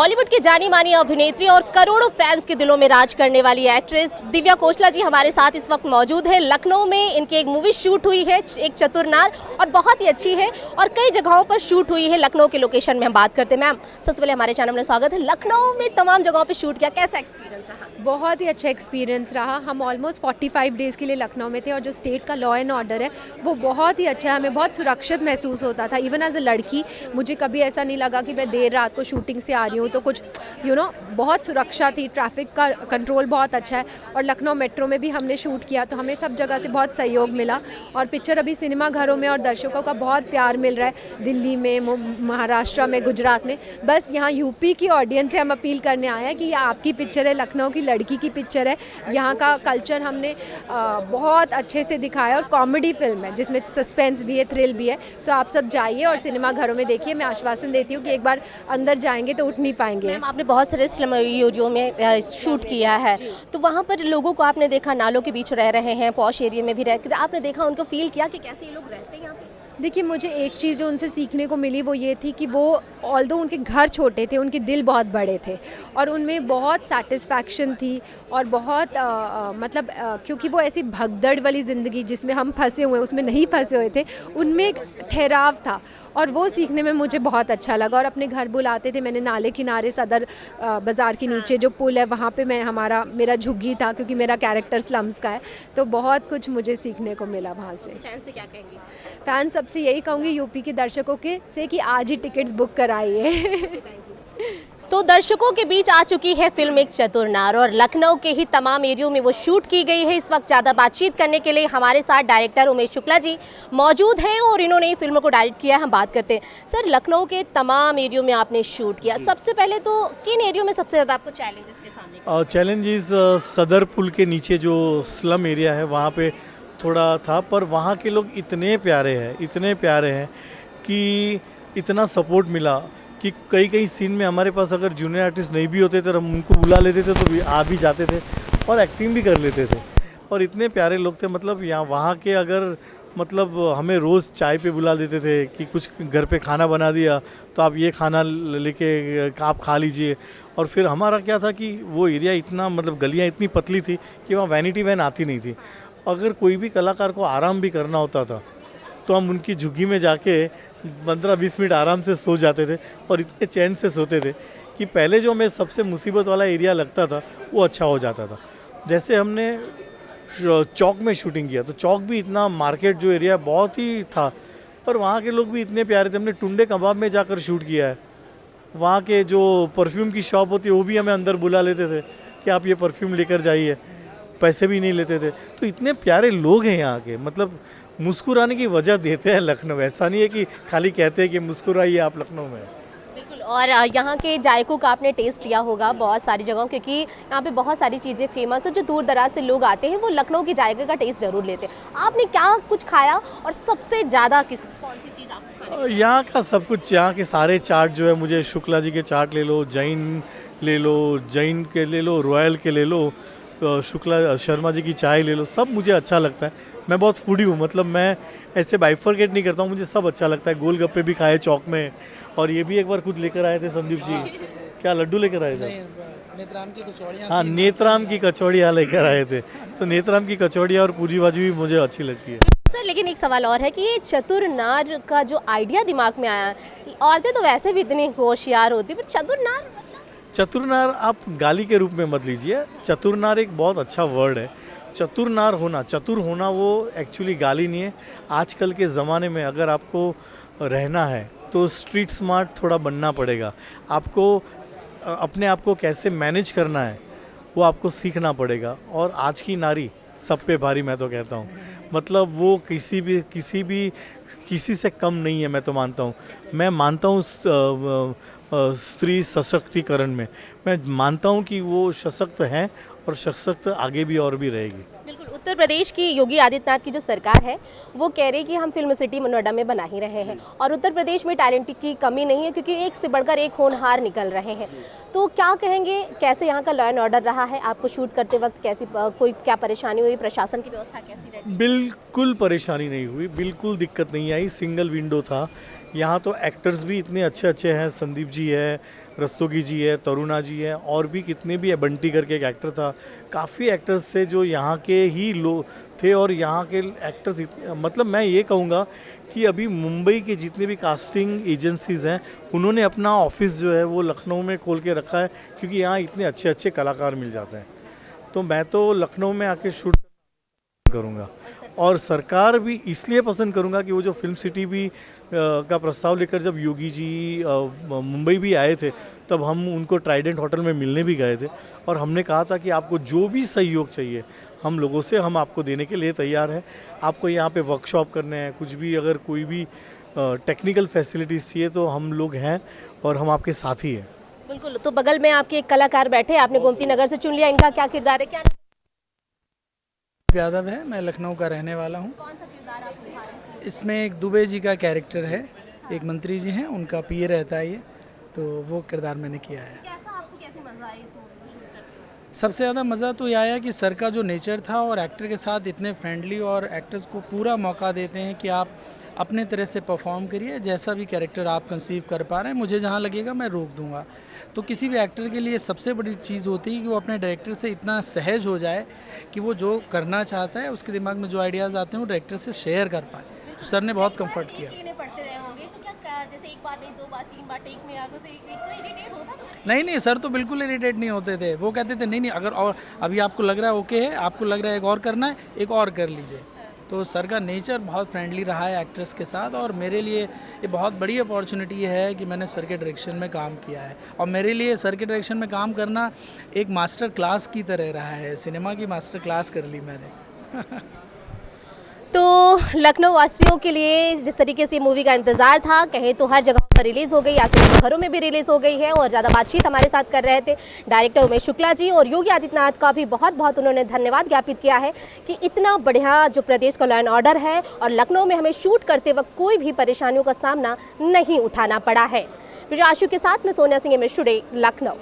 बॉलीवुड की जानी मानी अभिनेत्री और करोड़ों फैंस के दिलों में राज करने वाली एक्ट्रेस दिव्या खोसला जी हमारे साथ इस वक्त मौजूद है। लखनऊ में इनकी एक मूवी शूट हुई है, एक चतुर नार, और बहुत ही अच्छी है और कई जगहों पर शूट हुई है। लखनऊ के लोकेशन में हम बात करते हैं। मैम, सबसे पहले हमारे चैनल में स्वागत है। लखनऊ में तमाम जगहों पर शूट किया, कैसा एक्सपीरियंस रहा? बहुत ही अच्छा एक्सपीरियंस रहा। हम ऑलमोस्ट 45 डेज़ के लिए लखनऊ में थे और जो स्टेट का लॉ एंड ऑर्डर है वो बहुत ही अच्छा है। हमें बहुत सुरक्षित महसूस होता था। इवन एज अ लड़की मुझे कभी ऐसा नहीं लगा कि मैं देर रात को शूटिंग से आ रही हूँ तो कुछ बहुत सुरक्षा थी। ट्रैफिक का कंट्रोल बहुत अच्छा है और लखनऊ मेट्रो में भी हमने शूट किया तो हमें सब जगह से बहुत सहयोग मिला और पिक्चर अभी सिनेमा घरों में और दर्शकों का बहुत प्यार मिल रहा है। दिल्ली में, महाराष्ट्र में, गुजरात में। बस यहाँ यूपी की ऑडियंस से हम अपील करने आए हैं कि ये आपकी पिक्चर है, लखनऊ की लड़की की पिक्चर है। यहाँ का कल्चर हमने बहुत अच्छे से दिखाया और कॉमेडी फिल्म है जिसमें सस्पेंस भी है, थ्रिल भी है। तो आप सब जाइए और सिनेमा घरों में देखिए। मैं आश्वासन देती हूँ कि एक बार अंदर जाएंगे तो उठ नहीं पाएंगे। मैम, आपने बहुत सारे स्लम एरियो में शूट किया है, तो वहाँ पर लोगों को आपने देखा नालों के बीच रह रहे हैं, पॉश एरिया में भी रह, आपने देखा, उनको फील किया कि कैसे ये लोग रहते हैं यहाँ पे? देखिए, मुझे एक चीज़ जो उनसे सीखने को मिली वो ये थी कि वो ऑल्दो उनके घर छोटे थे, उनके दिल बहुत बड़े थे और उनमें बहुत सेटिस्फैक्शन थी और बहुत क्योंकि वो ऐसी भगदड़ वाली ज़िंदगी जिसमें हम फंसे हुए उसमें नहीं फंसे हुए थे, उनमें एक ठहराव था और वो सीखने में मुझे बहुत अच्छा लगा। और अपने घर बुलाते थे। मैंने नाले किनारे सदर बाज़ार के नीचे जो पुल है वहाँ पे मेरा झुग्गी था क्योंकि मेरा कैरेक्टर स्लम्स का है। तो बहुत कुछ मुझे सीखने को मिला वहाँ से। फैन से क्या कहेंगी? फैन सबसे यही कहूँगी यूपी के दर्शकों से कि आज ही टिकट्स बुक कराइए। तो दर्शकों के बीच आ चुकी है फिल्म एक चतुर नार और लखनऊ के ही तमाम एरियो में वो शूट की गई है। इस वक्त ज़्यादा बातचीत करने के लिए हमारे साथ डायरेक्टर उमेश शुक्ला जी मौजूद हैं और इन्होंने ही फिल्म को डायरेक्ट किया है। हम बात करते हैं। सर, लखनऊ के तमाम एरियो में आपने शूट किया, सबसे पहले तो किन एरियो में सबसे ज़्यादा आपको चैलेंजेस के सामने? चैलेंजेस सदर पुल के नीचे जो स्लम एरिया है वहाँ पे थोड़ा था, पर वहाँ के लोग इतने प्यारे हैं कि इतना सपोर्ट मिला कि कई सीन में हमारे पास अगर जूनियर आर्टिस्ट नहीं भी होते तो हम उनको बुला लेते थे तो आ भी जाते थे और एक्टिंग भी कर लेते थे। और इतने प्यारे लोग थे, मतलब यहाँ वहाँ के अगर हमें रोज़ चाय पे बुला देते थे कि कुछ घर पे खाना बना दिया तो आप ये खाना लेके आप खा लीजिए। और फिर हमारा क्या था कि वो एरिया इतना गलियाँ इतनी पतली थी कि वहाँ वैनिटी वैन आती नहीं थी। अगर कोई भी कलाकार को आराम भी करना होता था तो हम उनकी झुग्गी में जाके 15-20 मिनट आराम से सो जाते थे और इतने चैन से सोते थे कि पहले जो हमें सबसे मुसीबत वाला एरिया लगता था वो अच्छा हो जाता था। जैसे हमने चौक में शूटिंग किया तो चौक भी इतना मार्केट जो एरिया बहुत ही था, पर वहाँ के लोग भी इतने प्यारे थे। हमने टुंडे कबाब में जाकर शूट किया है। वहाँ के जो परफ्यूम की शॉप होती है वो भी हमें अंदर बुला लेते थे कि आप ये परफ्यूम लेकर जाइए, पैसे भी नहीं लेते थे। तो इतने प्यारे लोग हैं यहाँ के, मुस्कुराने की वजह देते हैं लखनऊ। ऐसा नहीं है कि खाली कहते हैं कि मुस्कुराइए आप लखनऊ में। बिल्कुल। और यहाँ के जायकों का आपने टेस्ट लिया होगा बहुत सारी जगहों, क्योंकि यहाँ पे बहुत सारी चीज़ें फेमस है। जो दूर दराज से लोग आते हैं वो लखनऊ की जायके का टेस्ट ज़रूर लेते हैं। आपने क्या कुछ खाया और सबसे ज़्यादा कौन सी चीज़ आपको? यहाँ का सब कुछ, यहाँ के सारे चाट जो है, मुझे शुक्ला जी के चाट ले लो, जैन के ले लो, रॉयल के ले लो, शुक्ला शर्मा जी की चाय ले लो, सब मुझे अच्छा लगता है। मैं बहुत फूडी हूँ, मैं ऐसे बाइफरकेट नहीं करता हूँ, मुझे सब अच्छा लगता है। गोलगप्पे भी खाए चौक में और ये भी एक बार खुद लेकर आए थे संदीप जी। क्या लड्डू लेकर आए थे? नेत्राम की कचौड़ियाँ। हाँ, नेत्राम की कचौड़ियाँ लेकर आए थे। तो नेत्राम की कचौड़ियाँ और पूरी भाजी भी मुझे अच्छी लगती है। सर, लेकिन एक सवाल और है कि ये चतुर नार का जो आइडिया दिमाग में आया, औरतें तो वैसे भी इतनी होशियार होती, पर चतुर नार आप गाली के रूप में मत लीजिए। चतुर नार एक बहुत अच्छा वर्ड है। चतुर होना वो एक्चुअली गाली नहीं है। आजकल के ज़माने में अगर आपको रहना है तो स्ट्रीट स्मार्ट थोड़ा बनना पड़ेगा। आपको अपने आप को कैसे मैनेज करना है वो आपको सीखना पड़ेगा। और आज की नारी सब पे भारी, मैं तो कहता हूँ। वो किसी से कम नहीं है। मैं मानता हूँ स्त्री सशक्तिकरण में। मैं मानता हूँ कि वो सशक्त हैं और सशक्त आगे भी और भी रहेगी। बिल्कुल। उत्तर प्रदेश की योगी आदित्यनाथ की जो सरकार है वो कह रही है कि हम फिल्म सिटी नोएडा में बना ही रहे हैं और उत्तर प्रदेश में टैलेंट की कमी नहीं है, क्योंकि एक से बढ़कर एक होनहार निकल रहे हैं। तो क्या कहेंगे, कैसे यहाँ का लॉ एंड ऑर्डर रहा है? आपको शूट करते वक्त क्या परेशानी हुई? प्रशासन की व्यवस्था कैसी रही? बिल्कुल परेशानी नहीं हुई, बिल्कुल दिक्कत नहीं आई। सिंगल विंडो था। यहाँ तो एक्टर्स भी इतने अच्छे हैं। संदीप जी है, रस्तोगी जी है, तरुणा जी है, और भी कितने भी है, बंटी करके एक एक्टर था, काफ़ी एक्टर्स थे जो यहाँ के ही लोग थे। और यहाँ के एक्टर्स मतलब मैं ये कहूँगा कि अभी मुंबई के जितने भी कास्टिंग एजेंसीज़ हैं उन्होंने अपना ऑफिस जो है वो लखनऊ में खोल के रखा है, क्योंकि यहाँ इतने अच्छे अच्छे कलाकार मिल जाते हैं। तो मैं तो लखनऊ में आके शूट करूँगा, और सरकार भी इसलिए पसंद करूँगा कि वो जो फिल्म सिटी भी का प्रस्ताव लेकर जब योगी जी मुंबई भी आए थे, तब हम उनको ट्राइडेंट होटल में मिलने भी गए थे, और हमने कहा था कि आपको जो भी सहयोग चाहिए हम लोगों से, हम आपको देने के लिए तैयार हैं। आपको यहाँ पे वर्कशॉप करने हैं, कुछ भी अगर कोई भी टेक्निकल फैसिलिटीज़ चाहिए तो हम लोग हैं और हम आपके साथ ही हैं। बिल्कुल। तो बगल में आपके एक कलाकार बैठे, आपने गोमती नगर से चुन लिया, इनका क्या किरदार है, क्या यादव है, मैं लखनऊ का रहने वाला हूँ। कौन सा किरदार आप निभा रहे हैं? इसमें एक दुबे जी का कैरेक्टर है, एक मंत्री जी हैं, उनका पीए रहता है ये, तो वो किरदार मैंने किया है। कैसा आपको कैसे मजा आया इस मूवी को शूट करते हुए? सबसे ज़्यादा मज़ा तो ये आया कि सर का जो नेचर था और एक्टर के साथ इतने फ्रेंडली, और एक्टर्स को पूरा मौका देते हैं कि आप अपने तरह से परफॉर्म करिए, जैसा भी कैरेक्टर आप कंसीव कर पा रहे हैं, मुझे जहाँ लगेगा मैं रोक दूंगा। तो किसी भी एक्टर के लिए सबसे बड़ी चीज़ होती है कि वो अपने डायरेक्टर से इतना सहज हो जाए कि वो जो करना चाहता है, उसके दिमाग में जो आइडियाज़ आते हैं वो डायरेक्टर से शेयर कर पाए। तो सर ने बहुत कंफर्ट किया। टेक पढ़ते रहे होंगे तो क्या जैसे एक बार नहीं, दो बार, तीन बार टेक में आ गए तो एक तो इरिटेट होता था? नहीं, सर तो बिल्कुल इरिटेट नहीं होते थे। वो कहते थे नहीं अगर और अभी आपको लग रहा है ओके है, आपको लग रहा है एक और करना है, एक और कर लीजिए। तो सर का नेचर बहुत फ्रेंडली रहा है एक्टर्स के साथ, और मेरे लिए ये बहुत बड़ी अपॉर्चुनिटी है कि मैंने सर के डायरेक्शन में काम किया है। और मेरे लिए सर के डायरेक्शन में काम करना एक मास्टर क्लास की तरह रहा है, सिनेमा की मास्टर क्लास कर ली मैंने। तो लखनऊ वासियों के लिए जिस तरीके से मूवी का इंतज़ार था, कहें तो हर जगह पर रिलीज़ हो गई, या घरों में भी रिलीज़ हो गई है। और ज़्यादा बातचीत हमारे साथ कर रहे थे डायरेक्टर उमेश शुक्ला जी, और योगी आदित्यनाथ का भी बहुत बहुत उन्होंने धन्यवाद ज्ञापित किया है कि इतना बढ़िया जो प्रदेश का लॉ एंड ऑर्डर है, और लखनऊ में हमें शूट करते वक्त कोई भी परेशानियों का सामना नहीं उठाना पड़ा है। विजय आशु के साथ में सोनिया सिंह, एमएस टुडे, लखनऊ।